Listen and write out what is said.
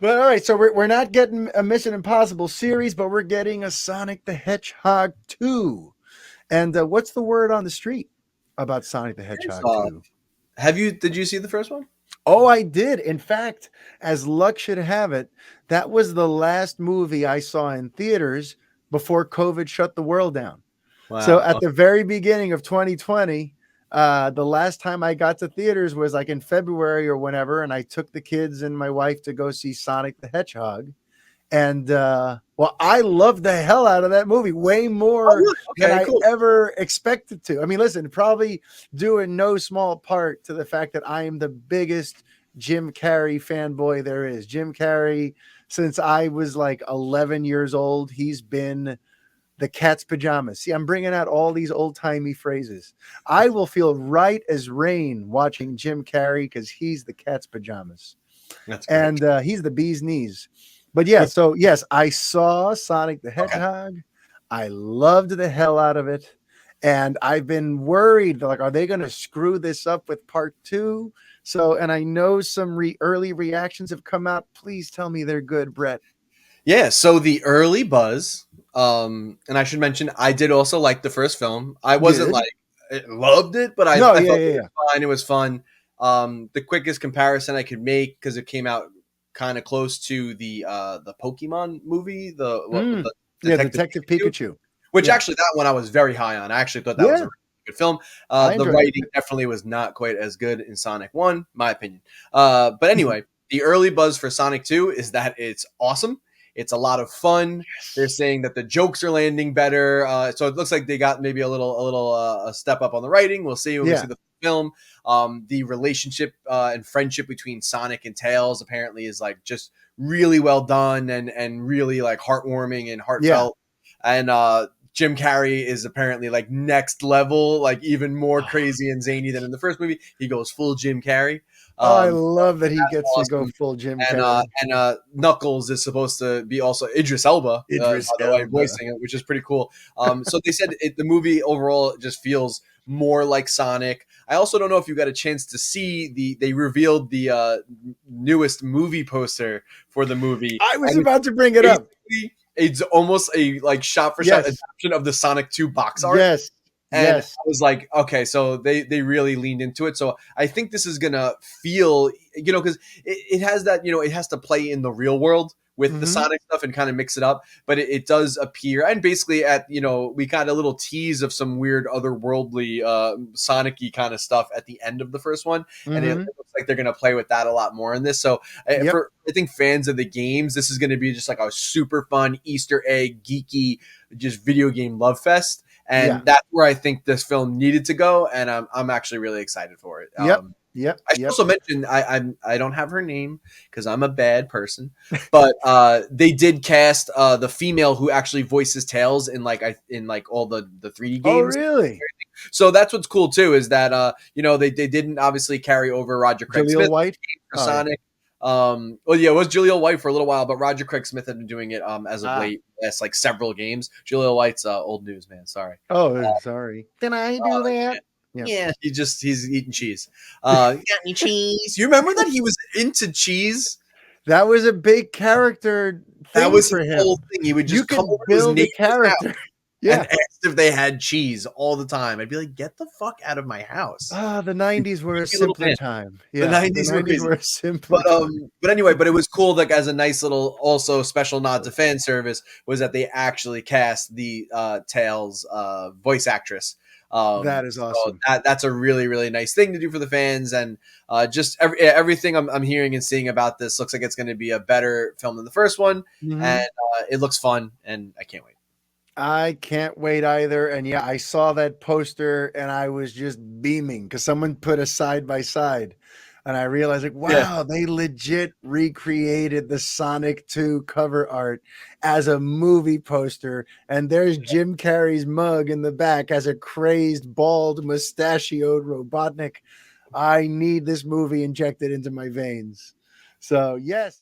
But all right, so we're not getting a Mission Impossible series, but we're getting a Sonic the Hedgehog 2. And what's the word on the street about Sonic the Yes. Hedgehog 2? Did you see the first one? Oh, I did. In fact, as luck should have it, that was the last movie I saw in theaters before COVID shut the world down. So Wow. at the very beginning of 2020, the last time I got to theaters was like in February or whenever, and I took the kids and my wife to go see Sonic the Hedgehog. And well, I loved the hell out of that movie, way Oh, more really? than Okay, I cool. ever expected to. I mean, listen, probably due in no small part to the fact that I am the biggest Jim Carrey fanboy there is. Jim Carrey, since I was like 11 years old, he's been the cat's pajamas. See, I'm bringing out all these old timey phrases. I will feel right as rain watching Jim Carrey because he's the cat's pajamas That's great. and he's the bee's knees. But yeah, so yes, I saw Sonic the Okay. Hedgehog. I loved the hell out of it. And I've been worried, like, are they going to screw this up with part two? So, and I know some early reactions have come out. Please tell me they're good, Brett. Yeah, so the early buzz, and I should mention I did also like the first film. I wasn't Good. like loved it, but I No, thought yeah, it yeah, was yeah. fine. It was fun. The quickest comparison I could make because it came out kind of close to the Pokemon movie, Mm. the Yeah, Detective Detective Pikachu, Pikachu. which Yeah, actually that one I was very high on. I actually thought that was a yeah, really good film. I The enjoyed writing definitely was not quite as good in Sonic One, my opinion. But it. anyway, the early buzz for Sonic Two is that it's awesome. It's a lot of fun. They're saying that the jokes are landing better, so it looks like they got maybe a step up on the writing. We'll see when we see Yeah. the film. The relationship and friendship between Sonic and Tails apparently is like just really well done and really like heartwarming and Yeah. heartfelt. And Jim Carrey is apparently like next level, like even more crazy and zany than in the first movie. He goes full Jim Carrey. Oh, I So love that he that's gets to go awesome. full Jim And Carrey. Knuckles is supposed to be also Idris Elba, Idris by the way, Elba. voicing it, which is pretty cool. So they said the movie overall just feels more like Sonic. I also don't know if you got a chance to see they revealed the newest movie poster for the movie, I was and about to bring it it's up. basically it's almost a like shot for shot Yes. adaptation of the Sonic 2 box art. Yes. And Yes. I was like, okay, so they really leaned into it. So I think this is gonna feel, because it has that, it has to play in the real world with the Hmm. Sonic stuff and kind of mix it up. But it does appear, and basically we got a little tease of some weird otherworldly Sonic-y kind of stuff at the end of the first one, and it Hmm. looks like they're gonna play with that a lot more in this. So Yep. for I think fans of the games, this is gonna be just like a super fun Easter egg geeky just video game love fest, Yeah. and that's where I think this film needed to go, and I'm actually really excited for it. Yep. Yep. I should Yep. also mention I don't have her name because I'm a bad person, but they did cast the female who actually voices Tails in like all the 3D Oh, games. really? So that's what's cool too is that they didn't obviously carry over Roger Craig Jaleel Smith White? for Oh, yeah. Sonic. Well, yeah, it was Jaleel White for a little while, but Roger Craig Smith had been doing it as of Ah. late. Yes, like several games. Jaleel White's old news, man. Sorry. Oh, sorry. Can I do that? Yeah. Yeah, he's eating cheese. You got any cheese? You remember that he was into cheese? That was a big character That thing was for his whole him. thing. He would You just come over could to his build a neighbor's house character. and Yeah. asked if they had cheese all the time. I'd be like, "Get the fuck out of my house!" Ah, the 90s were a Creepy little simpler man. time. The Yeah. The '90s were 90s crazy. were a simpler time. But anyway, but it was cool. Like as a nice little also special nod to fan service was that they actually cast the Tails voice actress. That is So awesome. that's a really really nice thing to do for the fans, and just everything I'm hearing and seeing about this looks like it's going to be a better film than the first one, and Hmm. it looks fun, and I can't wait. I can't wait either. And yeah, I saw that poster and I was just beaming because someone put a side by side. And I realized, like, Yeah. wow, they legit recreated the Sonic 2 cover art as a movie poster. And there's Jim Carrey's mug in the back as a crazed, bald, mustachioed Robotnik. I need this movie injected into my veins. So, yes.